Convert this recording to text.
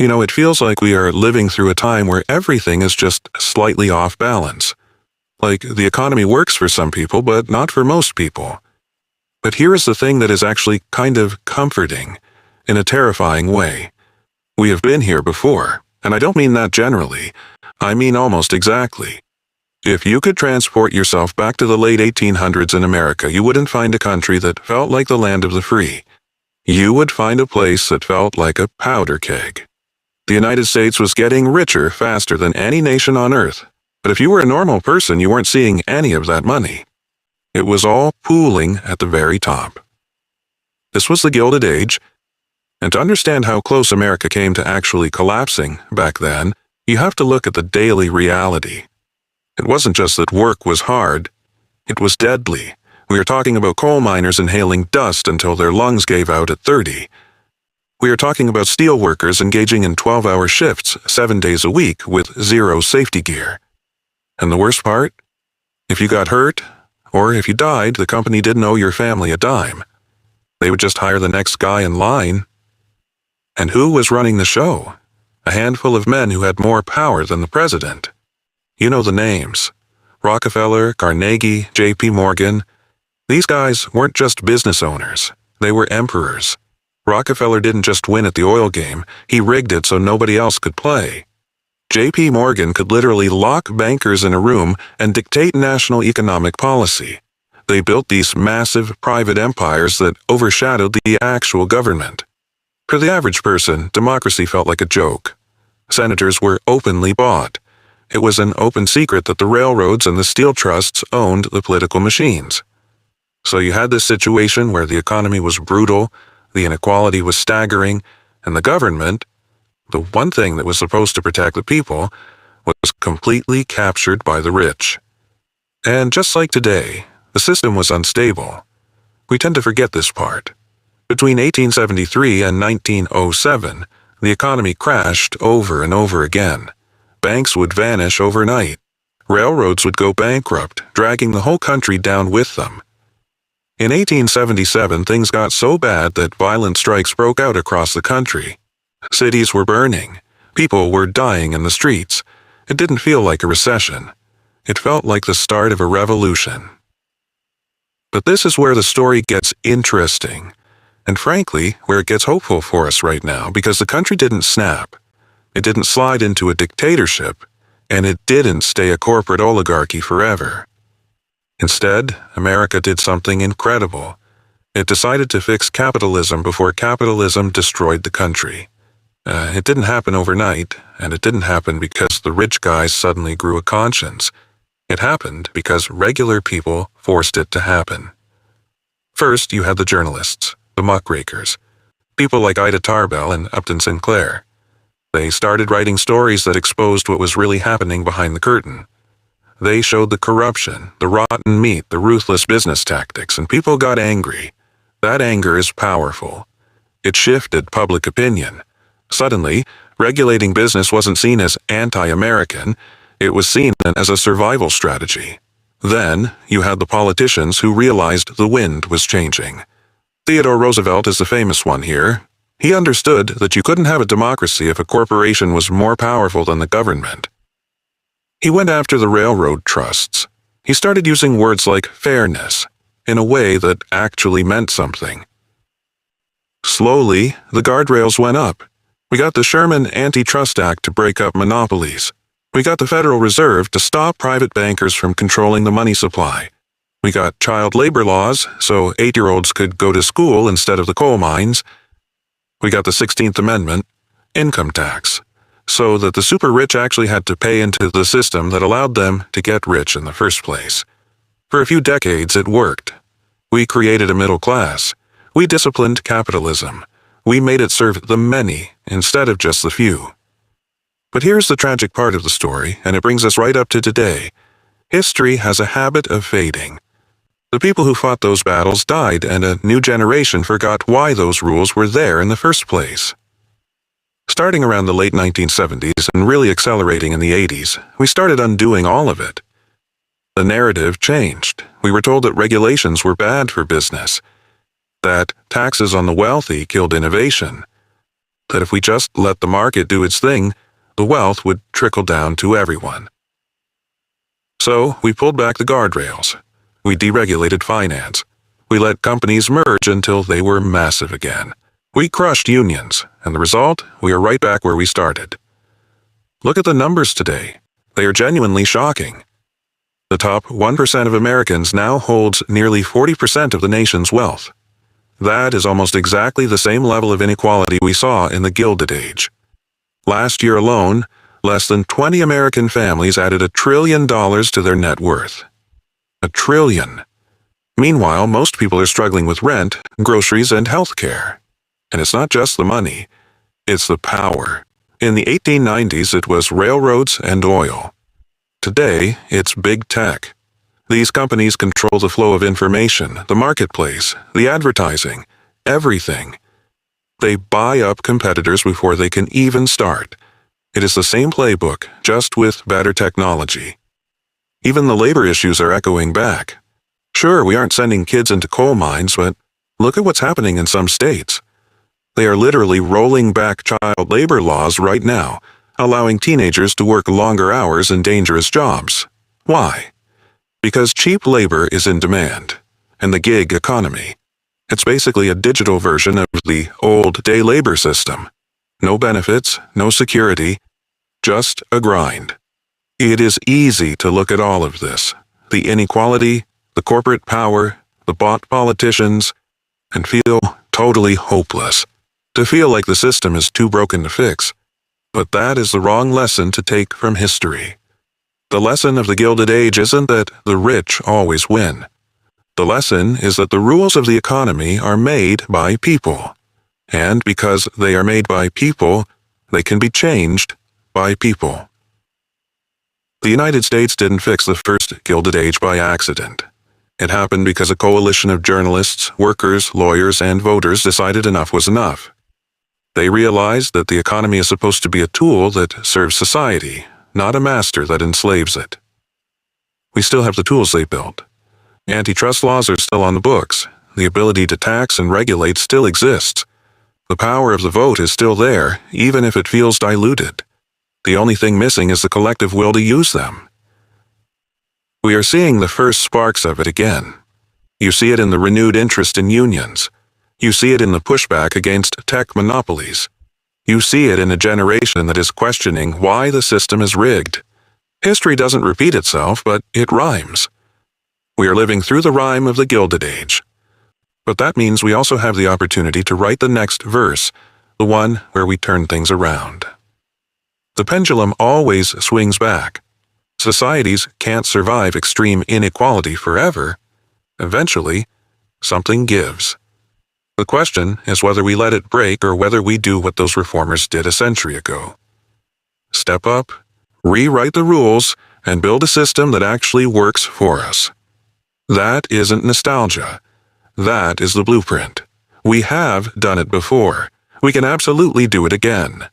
It feels like we are living through a time where everything is just slightly off balance. Like the economy works for some people, but not for most people. But here is the thing that is actually kind of comforting, in a terrifying way. We have been here before, and I don't mean that generally. I mean almost exactly. If you could transport yourself back to the late 1800s in America, you wouldn't find a country that felt like the land of the free. You would find a place that felt like a powder keg. The United States was getting richer faster than any nation on earth, but if you were a normal person, you weren't seeing any of that money. It was all pooling at the very top. This was the Gilded Age, and to understand how close America came to actually collapsing back then, you have to look at the daily reality. It wasn't just that work was hard, it was deadly. We are talking about coal miners inhaling dust until their lungs gave out at 30. We are talking about steel workers engaging in 12-hour shifts 7 days a week with zero safety gear. And the worst part? If you got hurt, or if you died, the company didn't owe your family a dime. They would just hire the next guy in line. And who was running the show? A handful of men who had more power than the president. You know the names. Rockefeller, Carnegie, J.P. Morgan. These guys weren't just business owners. They were emperors. Rockefeller didn't just win at the oil game, he rigged it so nobody else could play. J.P. Morgan could literally lock bankers in a room and dictate national economic policy. They built these massive private empires that overshadowed the actual government. For the average person, democracy felt like a joke. Senators were openly bought. It was an open secret that the railroads and the steel trusts owned the political machines. So you had this situation where the economy was brutal, the inequality was staggering, and the government, the one thing that was supposed to protect the people, was completely captured by the rich. And just like today, the system was unstable. We tend to forget this part. Between 1873 and 1907, the economy crashed over and over again. Banks would vanish overnight. Railroads would go bankrupt, dragging the whole country down with them. In 1877, things got so bad that violent strikes broke out across the country. Cities were burning. People were dying in the streets. It didn't feel like a recession. It felt like the start of a revolution. But this is where the story gets interesting, and frankly, where it gets hopeful for us right now, because the country didn't snap. It didn't slide into a dictatorship, and it didn't stay a corporate oligarchy forever. Instead, America did something incredible. It decided to fix capitalism before capitalism destroyed the country. It didn't happen overnight, and it didn't happen because the rich guys suddenly grew a conscience. It happened because regular people forced it to happen. First, you had the journalists, the muckrakers, people like Ida Tarbell and Upton Sinclair. They started writing stories that exposed what was really happening behind the curtain. They showed the corruption, the rotten meat, the ruthless business tactics, and people got angry. That anger is powerful. It shifted public opinion. Suddenly, regulating business wasn't seen as anti-American, it was seen as a survival strategy. Then, you had the politicians who realized the wind was changing. Theodore Roosevelt is the famous one here. He understood that you couldn't have a democracy if a corporation was more powerful than the government. He went after the railroad trusts. He started using words like fairness, in a way that actually meant something. Slowly, the guardrails went up. We got the Sherman Antitrust Act to break up monopolies. We got the Federal Reserve to stop private bankers from controlling the money supply. We got child labor laws, so 8-year-olds could go to school instead of the coal mines. We got the 16th Amendment, income tax, so that the super rich actually had to pay into the system that allowed them to get rich in the first place. For a few decades, it worked. We created a middle class. We disciplined capitalism. We made it serve the many instead of just the few. But here's the tragic part of the story, and it brings us right up to today. History has a habit of fading. The people who fought those battles died, and a new generation forgot why those rules were there in the first place. Starting around the late 1970s and really accelerating in the 80s, we started undoing all of it. The narrative changed. We were told that regulations were bad for business, that taxes on the wealthy killed innovation. that if we just let the market do its thing, the wealth would trickle down to everyone. So we pulled back the guardrails. We deregulated finance. We let companies merge until they were massive again. We crushed unions, and the result, we are right back where we started. Look at the numbers today. They are genuinely shocking. The top 1% of Americans now holds nearly 40% of the nation's wealth. That is almost exactly the same level of inequality we saw in the Gilded Age. Last year alone, less than 20 American families added $1 trillion to their net worth. $1 trillion. Meanwhile, most people are struggling with rent, groceries, and health care. And it's not just the money, it's the power. In the 1890s, it was railroads and oil. Today, it's big tech. These companies control the flow of information, the marketplace, the advertising, everything. They buy up competitors before they can even start. It is the same playbook, just with better technology. Even the labor issues are echoing back. Sure, we aren't sending kids into coal mines, but look at what's happening in some states. They are literally rolling back child labor laws right now, allowing teenagers to work longer hours in dangerous jobs. Why? Because cheap labor is in demand, and the gig economy. It's basically a digital version of the old day labor system. No benefits, no security, just a grind. It is easy to look at all of this, the inequality, the corporate power, the bought politicians, and feel totally hopeless. To feel like the system is too broken to fix. But that is the wrong lesson to take from history. The lesson of the Gilded Age isn't that the rich always win. The lesson is that the rules of the economy are made by people. And because they are made by people, they can be changed by people. The United States didn't fix the first Gilded Age by accident. It happened because a coalition of journalists, workers, lawyers, and voters decided enough was enough. They realized that the economy is supposed to be a tool that serves society, not a master that enslaves it. We still have the tools they built. Antitrust laws are still on the books. The ability to tax and regulate still exists. The power of the vote is still there, even if it feels diluted. The only thing missing is the collective will to use them. We are seeing the first sparks of it again. You see it in the renewed interest in unions. You see it in the pushback against tech monopolies. You see it in a generation that is questioning why the system is rigged. History doesn't repeat itself, but it rhymes. We are living through the rhyme of the Gilded Age. But that means we also have the opportunity to write the next verse, the one where we turn things around. The pendulum always swings back. Societies can't survive extreme inequality forever. Eventually, something gives. The question is whether we let it break or whether we do what those reformers did a century ago. Step up, rewrite the rules, and build a system that actually works for us. That isn't nostalgia. That is the blueprint. We have done it before. We can absolutely do it again.